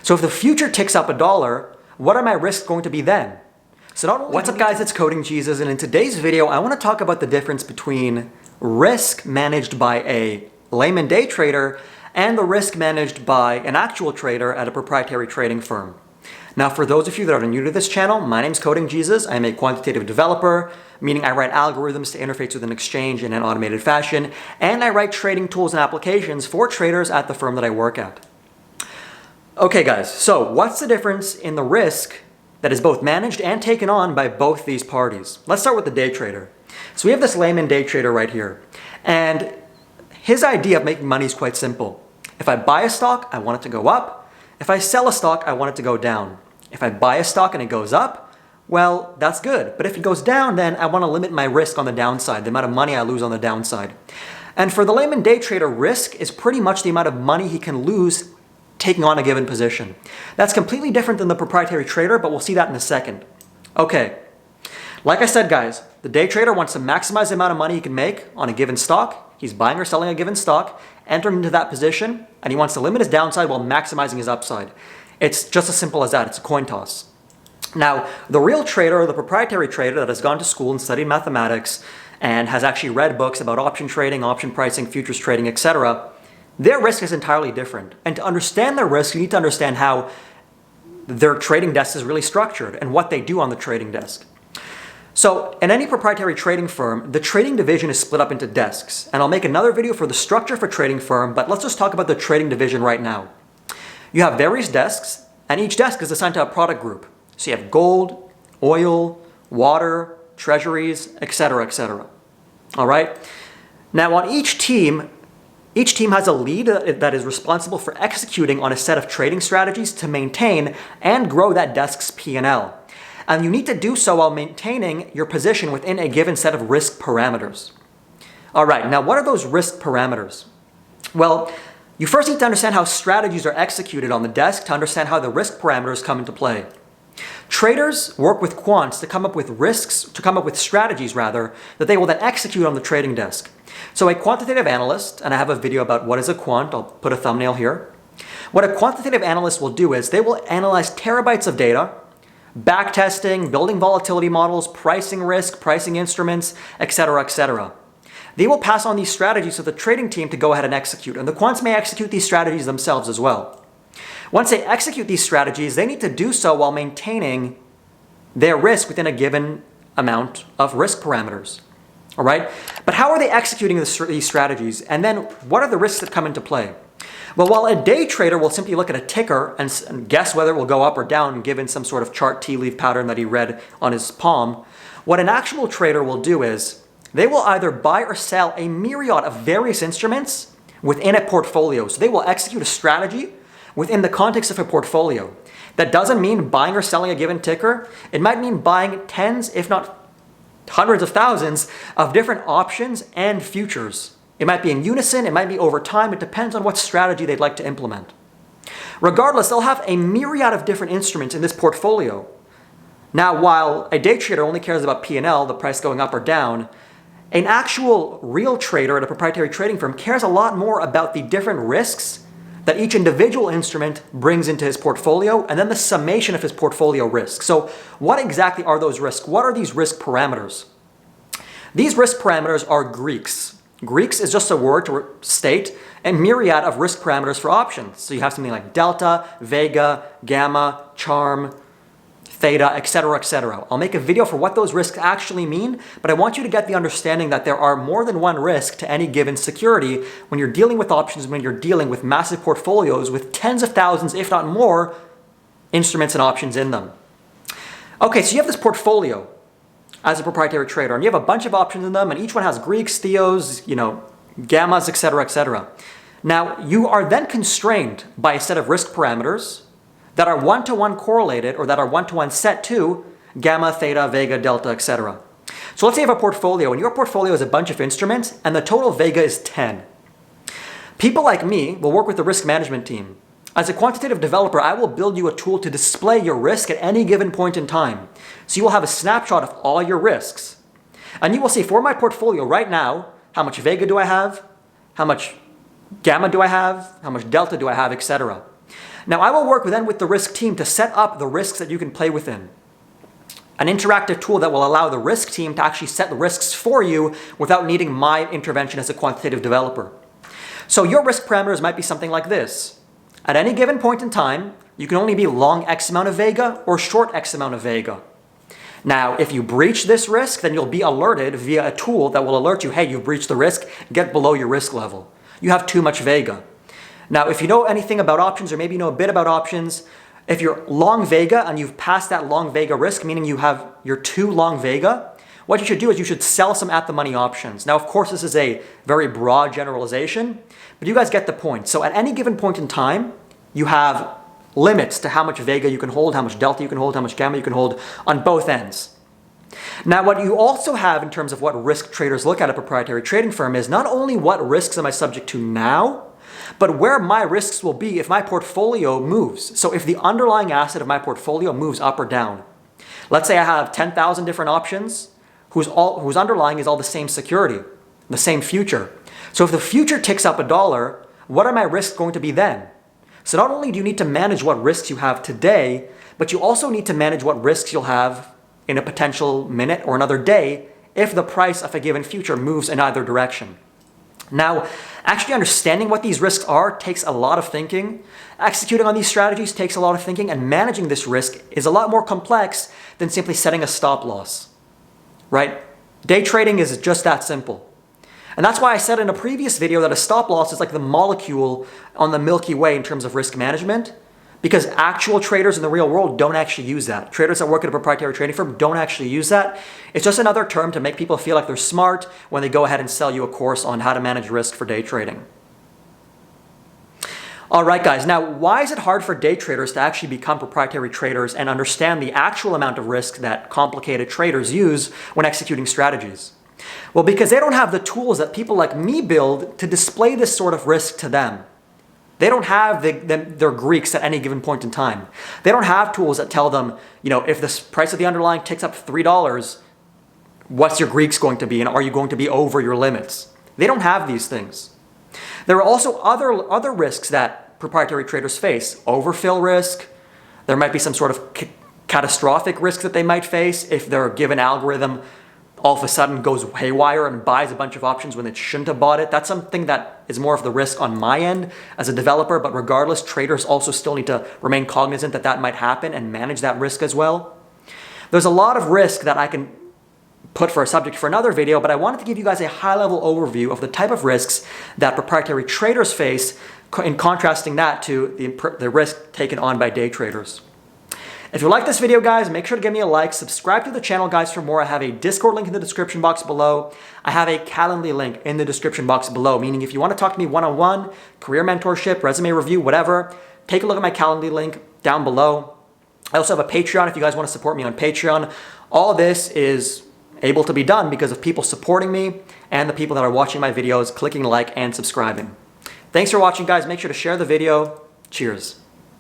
So if the future ticks up $1, what are my risks going to be then? So not only what's up guys, it's Coding Jesus, and in today's video I want to talk about the difference between risk managed by a layman day trader and the risk managed by an actual trader at a proprietary trading firm. Now for those of you that are new to this channel, my name's Coding Jesus. I'm a quantitative developer, meaning I write algorithms to interface with an exchange in an automated fashion, and I write trading tools and applications for traders at the firm that I work at. Okay guys, so what's the difference in the risk that is both managed and taken on by both these parties? Let's start with the day trader. So we have this layman day trader right here, and his idea of making money is quite simple. If I buy a stock, I want it to go up. If I sell a stock, I want it to go down. If I buy a stock and it goes up, well, that's good. But if it goes down, then I want to limit my risk on the downside, the amount of money I lose on the downside. And for the layman day trader, risk is pretty much the amount of money he can lose taking on a given position. That's completely different than the proprietary trader, but we'll see that in a second. Okay, like I said guys, the day trader wants to maximize the amount of money he can make on a given stock. He's buying or selling a given stock, entering into that position, and he wants to limit his downside while maximizing his upside. It's just as simple as that. It's a coin toss. Now, the real trader, or the proprietary trader that has gone to school and studied mathematics and has actually read books about option trading, option pricing, futures trading, etc., their risk is entirely different. And to understand their risk, you need to understand how their trading desk is really structured and what they do on the trading desk. So in any proprietary trading firm, the trading division is split up into desks. And I'll make another video for the structure for trading firm, but let's just talk about the trading division right now. You have various desks, and each desk is assigned to a product group. So you have gold, oil, water, treasuries, etc., etc. All right? Now on each team has a lead that is responsible for executing on a set of trading strategies to maintain and grow that desk's P&L. And you need to do so while maintaining your position within a given set of risk parameters. All right, now what are those risk parameters? Well, you first need to understand how strategies are executed on the desk to understand how the risk parameters come into play. Traders work with quants to come up with strategies rather, that they will then execute on the trading desk. So a quantitative analyst, and I have a video about what is a quant, I'll put a thumbnail here. What a quantitative analyst will do is they will analyze terabytes of data, backtesting, building volatility models, pricing risk, pricing instruments, etc., etc. They will pass on these strategies to the trading team to go ahead and execute, and the quants may execute these strategies themselves as well. Once they execute these strategies, they need to do so while maintaining their risk within a given amount of risk parameters. All right? But how are they executing these strategies? And then what are the risks that come into play? Well, while a day trader will simply look at a ticker and guess whether it will go up or down given some sort of chart tea leaf pattern that he read on his palm, what an actual trader will do is they will either buy or sell a myriad of various instruments within a portfolio. So they will execute a strategy within the context of a portfolio. That doesn't mean buying or selling a given ticker. It might mean buying tens, if not hundreds of thousands of different options and futures. It might be in unison, it might be over time, it depends on what strategy they'd like to implement. Regardless, they'll have a myriad of different instruments in this portfolio. Now, while a day trader only cares about P&L, the price going up or down, an actual real trader at a proprietary trading firm cares a lot more about the different risks that each individual instrument brings into his portfolio, and then the summation of his portfolio risk. So what exactly are those risks? What are these risk parameters? These risk parameters are Greeks. Greeks is just a word to state a myriad of risk parameters for options. So you have something like delta, vega, gamma, charm, theta, etc., etc. I'll make a video for what those risks actually mean, but I want you to get the understanding that there are more than one risk to any given security when you're dealing with options, when you're dealing with massive portfolios with tens of thousands, if not more, instruments and options in them. Okay, so you have this portfolio as a proprietary trader, and you have a bunch of options in them, and each one has Greeks, theos, gammas, etc., etc. Now, you are then constrained by a set of risk parameters that are one-to-one correlated, or that are one-to-one set to gamma, theta, vega, delta, etc. So let's say you have a portfolio, and your portfolio is a bunch of instruments, and the total vega is 10. People like me will work with the risk management team. As a quantitative developer, I will build you a tool to display your risk at any given point in time. So you will have a snapshot of all your risks. And you will see for my portfolio right now, how much vega do I have? How much gamma do I have? How much delta do I have, etc. Now, I will work then with the risk team to set up the risks that you can play within. An interactive tool that will allow the risk team to actually set the risks for you without needing my intervention as a quantitative developer. So your risk parameters might be something like this. At any given point in time, you can only be long X amount of vega or short X amount of vega. Now, if you breach this risk, then you'll be alerted via a tool that will alert you, hey, you've breached the risk, get below your risk level. You have too much vega. Now, if you know anything about options, or maybe you know a bit about options, if you're long vega and you've passed that long vega risk, meaning you're too long vega, what you should do is you should sell some at the money options. Now, of course, this is a very broad generalization, but you guys get the point. So at any given point in time, you have limits to how much vega you can hold, how much delta you can hold, how much gamma you can hold on both ends. Now, what you also have in terms of what risk traders look at a proprietary trading firm is not only what risks am I subject to now, but where my risks will be if my portfolio moves. So if the underlying asset of my portfolio moves up or down. Let's say I have 10,000 different options whose underlying is all the same security, the same future. So if the future ticks up $1, what are my risks going to be then? So not only do you need to manage what risks you have today, but you also need to manage what risks you'll have in a potential minute or another day if the price of a given future moves in either direction. Now, actually understanding what these risks are takes a lot of thinking. Executing on these strategies takes a lot of thinking, and managing this risk is a lot more complex than simply setting a stop loss, right? Day trading is just that simple. And that's why I said in a previous video that a stop loss is like the molecule on the Milky Way in terms of risk management, because actual traders in the real world don't actually use that. Traders that work at a proprietary trading firm don't actually use that. It's just another term to make people feel like they're smart when they go ahead and sell you a course on how to manage risk for day trading. All right, guys. Now, why is it hard for day traders to actually become proprietary traders and understand the actual amount of risk that complicated traders use when executing strategies? Well, because they don't have the tools that people like me build to display this sort of risk to them. They don't have their Greeks at any given point in time. They don't have tools that tell them, if the price of the underlying ticks up $3, what's your Greeks going to be, and are you going to be over your limits? They don't have these things. There are also other risks that proprietary traders face. Overfill risk. There might be some sort of catastrophic risk that they might face if their given algorithm all of a sudden goes haywire and buys a bunch of options when it shouldn't have bought it. That's something that is more of the risk on my end as a developer, but regardless, traders also still need to remain cognizant that that might happen and manage that risk as well. There's a lot of risk that I can put for a subject for another video, but I wanted to give you guys a high-level overview of the type of risks that proprietary traders face in contrasting that to the risk taken on by day traders. If you like this video, guys, make sure to give me a like. Subscribe to the channel, guys, for more. I have a Discord link in the description box below. I have a Calendly link in the description box below, meaning if you want to talk to me one-on-one, career mentorship, resume review, whatever, take a look at my Calendly link down below. I also have a Patreon if you guys want to support me on Patreon. All this is able to be done because of people supporting me and the people that are watching my videos, clicking like and subscribing. Thanks for watching, guys. Make sure to share the video. Cheers.